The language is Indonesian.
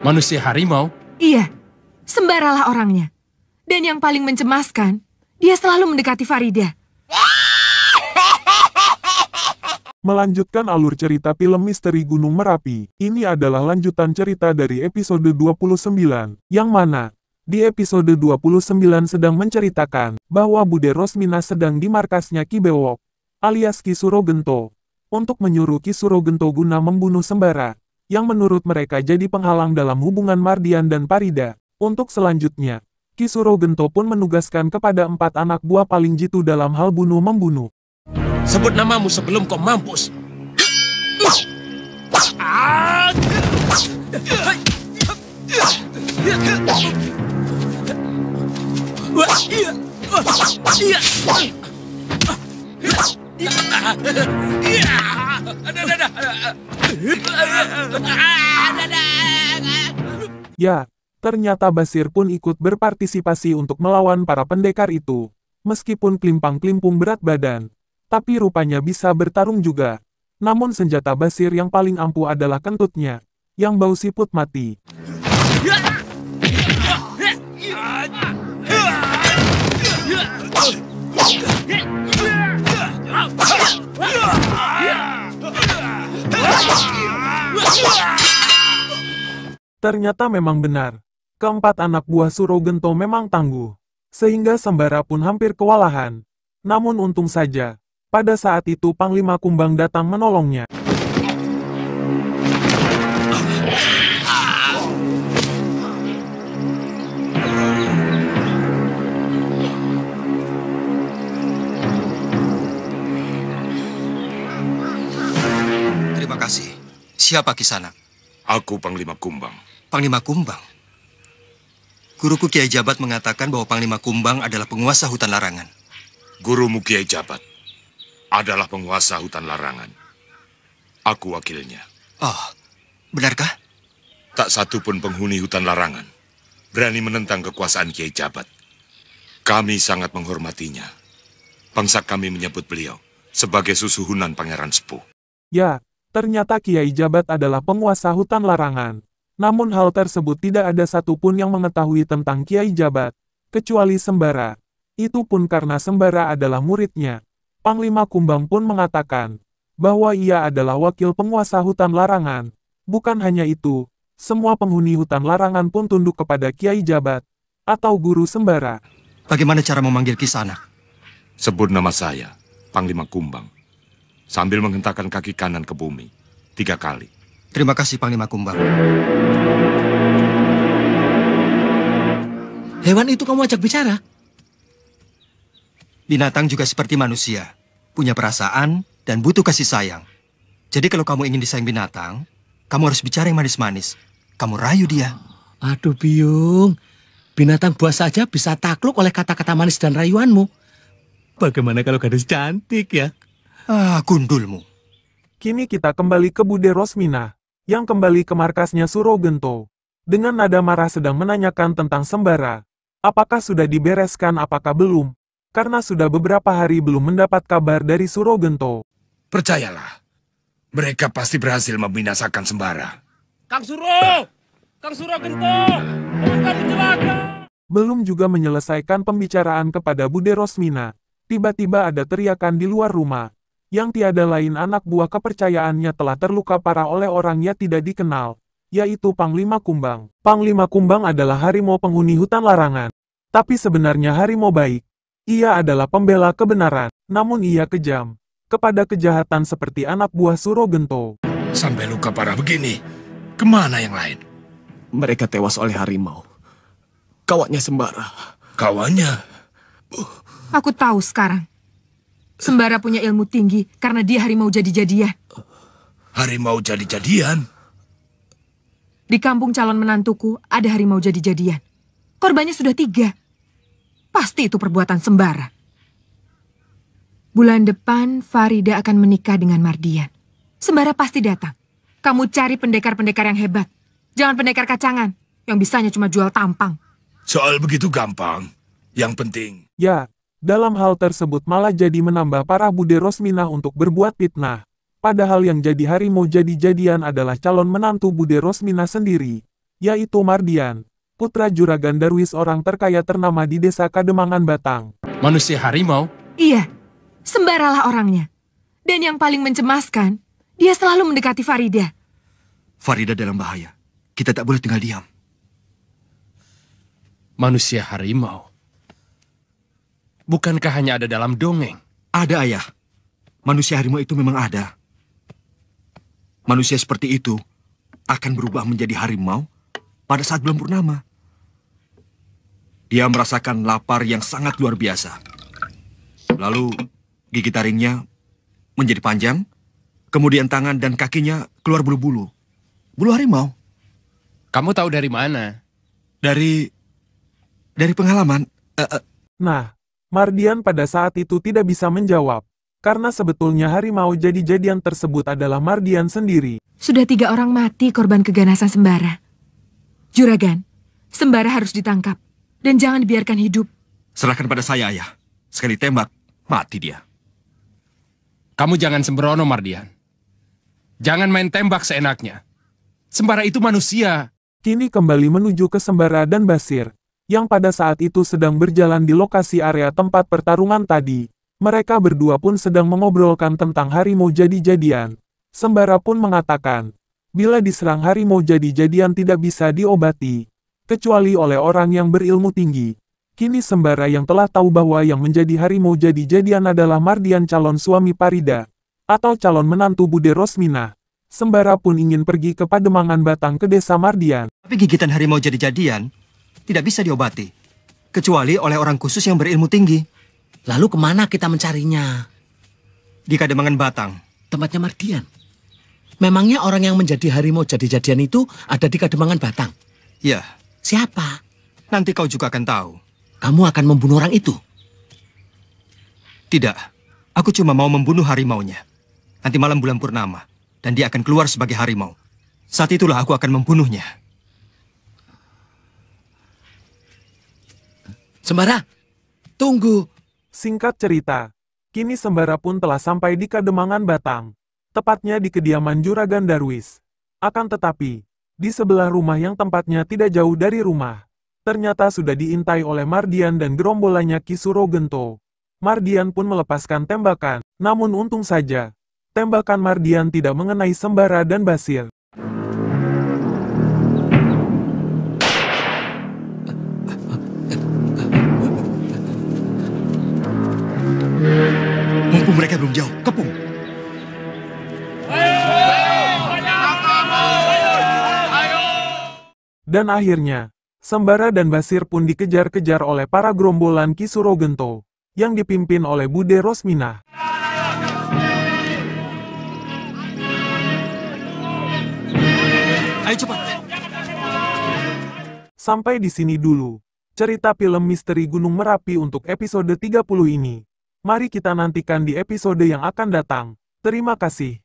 Manusia harimau? Iya, Sembaralah orangnya. Dan yang paling mencemaskan, dia selalu mendekati Farida. Melanjutkan alur cerita film Misteri Gunung Merapi, ini adalah lanjutan cerita dari episode 29, yang mana di episode 29 sedang menceritakan bahwa Bude Rosmina sedang di markasnya Ki Bewok, alias Ki Surogento, untuk menyuruh Ki Surogento guna membunuh Sembara, yang menurut mereka jadi penghalang dalam hubungan Mardian dan Farida. Untuk selanjutnya, Ki Surogento pun menugaskan kepada 4 anak buah paling jitu dalam hal bunuh-membunuh. Sebut namamu sebelum kau mampus. Ya, ternyata Basir pun ikut berpartisipasi untuk melawan para pendekar itu. Meskipun klimpang-klimpung berat badan, tapi rupanya bisa bertarung juga. Namun senjata Basir yang paling ampuh adalah kentutnya, yang bau siput mati. Ternyata memang benar, keempat anak buah Surogento memang tangguh, sehingga Sembara pun hampir kewalahan. Namun untung saja, pada saat itu Panglima Kumbang datang menolongnya. Terima kasih. Siapa Kisanak? Aku Panglima Kumbang. Panglima Kumbang? Guruku Kiai Jabat mengatakan bahwa Panglima Kumbang adalah penguasa hutan larangan. Gurumu Kiai Jabat adalah penguasa hutan larangan. Aku wakilnya. Oh, benarkah? Tak satu pun penghuni hutan larangan berani menentang kekuasaan Kiai Jabat. Kami sangat menghormatinya. Bangsa kami menyebut beliau sebagai susuhunan Pangeran Sepuh. Ya, ternyata Kiai Jabat adalah penguasa hutan larangan. Namun hal tersebut tidak ada satupun yang mengetahui tentang Kiai Jabat, kecuali Sembara. Itu pun karena Sembara adalah muridnya. Panglima Kumbang pun mengatakan bahwa ia adalah wakil penguasa hutan larangan. Bukan hanya itu, semua penghuni hutan larangan pun tunduk kepada Kiai Jabat atau Guru Sembara. Bagaimana cara memanggil Kisanak? Sebut nama saya, Panglima Kumbang, sambil menghentakkan kaki kanan ke bumi 3 kali. Terima kasih Panglima Kumbang. Hewan itu kamu ajak bicara? Binatang juga seperti manusia, punya perasaan dan butuh kasih sayang. Jadi kalau kamu ingin disayang binatang, kamu harus bicara yang manis-manis. Kamu rayu dia. Aduh Biung, binatang buas saja bisa takluk oleh kata-kata manis dan rayuanmu. Bagaimana kalau gadis cantik ya? Gundulmu. Kini kita kembali ke Bude Rosmina, yang kembali ke markasnya Surogento. Dengan nada marah sedang menanyakan tentang Sembara. Apakah sudah dibereskan apakah belum? Karena sudah beberapa hari belum mendapat kabar dari Surogento. Percayalah, mereka pasti berhasil membinasakan Sembara. Kang Suro! Kang Surogento! Teman kami celaka! Belum juga menyelesaikan pembicaraan kepada Bude Rosmina, tiba-tiba ada teriakan di luar rumah, yang tiada lain anak buah kepercayaannya telah terluka parah oleh orang yang tidak dikenal, yaitu Panglima Kumbang. Panglima Kumbang adalah harimau penghuni hutan larangan, tapi sebenarnya harimau baik. Ia adalah pembela kebenaran, namun ia kejam kepada kejahatan seperti anak buah Surogento. Sampai luka parah begini, kemana yang lain? Mereka tewas oleh harimau. Kawannya Sembara. Kawannya? Aku tahu sekarang. Sembara punya ilmu tinggi karena dia harimau jadi-jadian. Harimau jadi-jadian? Di kampung calon menantuku ada harimau jadi-jadian. Korbannya sudah 3. Pasti itu perbuatan Sembara. Bulan depan Farida akan menikah dengan Mardian. Sembara pasti datang. Kamu cari pendekar-pendekar yang hebat. Jangan pendekar kacangan, yang bisanya cuma jual tampang. Soal begitu gampang. Yang penting... Ya, dalam hal tersebut malah jadi menambah parah Bude Rosmina untuk berbuat fitnah. Padahal yang jadi harimau jadi-jadian adalah calon menantu Bude Rosmina sendiri. yaitu Mardian, putra Juragan Darwis orang terkaya ternama di desa Kademangan Batang. Manusia harimau? Iya, Sembaralah orangnya. Dan yang paling mencemaskan, dia selalu mendekati Farida. Farida dalam bahaya. Kita tak boleh tinggal diam. Manusia harimau? Bukankah hanya ada dalam dongeng? Ada, Ayah. Manusia harimau itu memang ada. Manusia seperti itu akan berubah menjadi harimau pada saat bulan purnama. Dia merasakan lapar yang sangat luar biasa. Lalu gigi taringnya menjadi panjang, kemudian tangan dan kakinya keluar bulu-bulu. Bulu harimau. Kamu tahu dari mana? Dari pengalaman. Nah, Mardian pada saat itu tidak bisa menjawab, karena sebetulnya harimau jadi-jadian tersebut adalah Mardian sendiri. Sudah 3 orang mati korban keganasan Sembara. Juragan, Sembara harus ditangkap, dan jangan dibiarkan hidup. Serahkan pada saya, Ayah. Sekali tembak, mati dia. Kamu jangan sembrono, Mardian. Jangan main tembak seenaknya. Sembara itu manusia. Kini kembali menuju ke Sembara dan Basir, yang pada saat itu sedang berjalan di lokasi area tempat pertarungan tadi. Mereka berdua pun sedang mengobrolkan tentang harimau jadi-jadian. Sembara pun mengatakan, bila diserang harimau jadi-jadian tidak bisa diobati, kecuali oleh orang yang berilmu tinggi. Kini Sembara yang telah tahu bahwa yang menjadi harimau jadi-jadian adalah Mardian calon suami Farida, atau calon menantu Bude Rosmina. Sembara pun ingin pergi ke Pademangan Batang ke desa Mardian. Tapi gigitan harimau jadi-jadian tidak bisa diobati, kecuali oleh orang khusus yang berilmu tinggi. Lalu kemana kita mencarinya? Di Kademangan Batang. Tempatnya Mardian. Memangnya orang yang menjadi harimau jadi-jadian itu ada di Kademangan Batang? Ya, Siapa? nanti kau juga akan tahu. Kamu akan membunuh orang itu? Tidak, aku cuma mau membunuh harimaunya. Nanti malam bulan purnama, dan dia akan keluar sebagai harimau. Saat itulah aku akan membunuhnya. Sembara, tunggu. Singkat cerita, kini Sembara pun telah sampai di Kademangan Batang, tepatnya di kediaman Juragan Darwis. Akan tetapi, di sebelah rumah yang tempatnya tidak jauh dari rumah, ternyata sudah diintai oleh Mardian dan gerombolannya Ki Suro Gento. Mardian pun melepaskan tembakan, namun untung saja, tembakan Mardian tidak mengenai Sembara dan Basir. Mumpung mereka belum jauh, kepung. Dan akhirnya, Sembara dan Basir pun dikejar-kejar oleh para gerombolan Ki Suro Gento, yang dipimpin oleh Bude Rosmina. Ayo cepat. Sampai di sini dulu cerita film Misteri Gunung Merapi untuk episode 30 ini. Mari kita nantikan di episode yang akan datang. Terima kasih.